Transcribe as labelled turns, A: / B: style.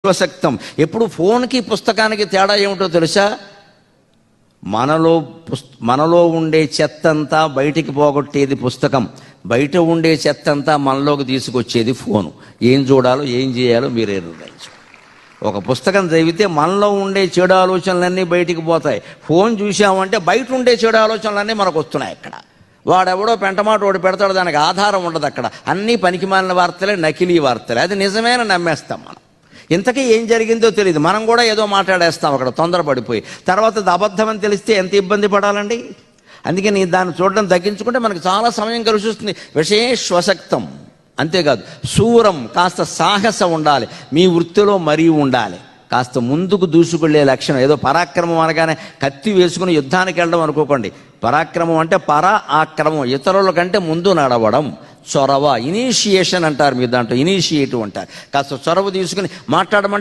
A: విశ్వశక్తం. ఎప్పుడు ఫోన్కి పుస్తకానికి తేడా ఏమిటో తెలుసా? మనలో ఉండే చెత్తంతా బయటికి పోగొట్టేది పుస్తకం, బయట ఉండే చెత్తంతా మనలోకి తీసుకొచ్చేది ఫోను. ఏం చూడాలో ఏం చేయాలో మీరే నిర్ణయించు. ఒక పుస్తకం చదివితే మనలో ఉండే చెడు ఆలోచనలన్నీ బయటికి పోతాయి. ఫోన్ చూసామంటే బయట ఉండే చెడు ఆలోచనలన్నీ మనకు వస్తున్నాయి. అక్కడ వాడెవడో పెంటమాట ఒకటి పెడతాడు, దానికి ఆధారం ఉండదు. అక్కడ అన్నీ పనికిమాలిన వార్తలే, నకిలీ వార్తలే. అది నిజమేనా నమ్మేస్తాం మనం. ఇంతకీ ఏం జరిగిందో తెలియదు, మనం కూడా ఏదో మాట్లాడేస్తాం అక్కడ తొందరపడిపోయి. తర్వాత అది అబద్ధమని తెలిస్తే ఎంత ఇబ్బంది పడాలండి. అందుకని దాన్ని చూడడం తగ్గించుకుంటే మనకు చాలా సమయం కలిసి వస్తుంది. విశేషవశక్తం. అంతేకాదు శూరం, కాస్త సాహసం ఉండాలి. మీ వృత్తిలో మరీ ఉండాలి. కాస్త ముందుకు దూసుకెళ్లే లక్షణం. ఏదో పరాక్రమం అనగానే కత్తి వేసుకుని యుద్ధానికి వెళ్ళడం అనుకోకండి. పరాక్రమం అంటే ఆక్రమం, ఇతరుల కంటే ముందు నడవడం. చొరవ, ఇనీషియేషన్ అంటారు, మీరు దాంట్లో ఇనీషియేటివ్ అంటారు. కాస్త చొరవ తీసుకుని మాట్లాడమంటే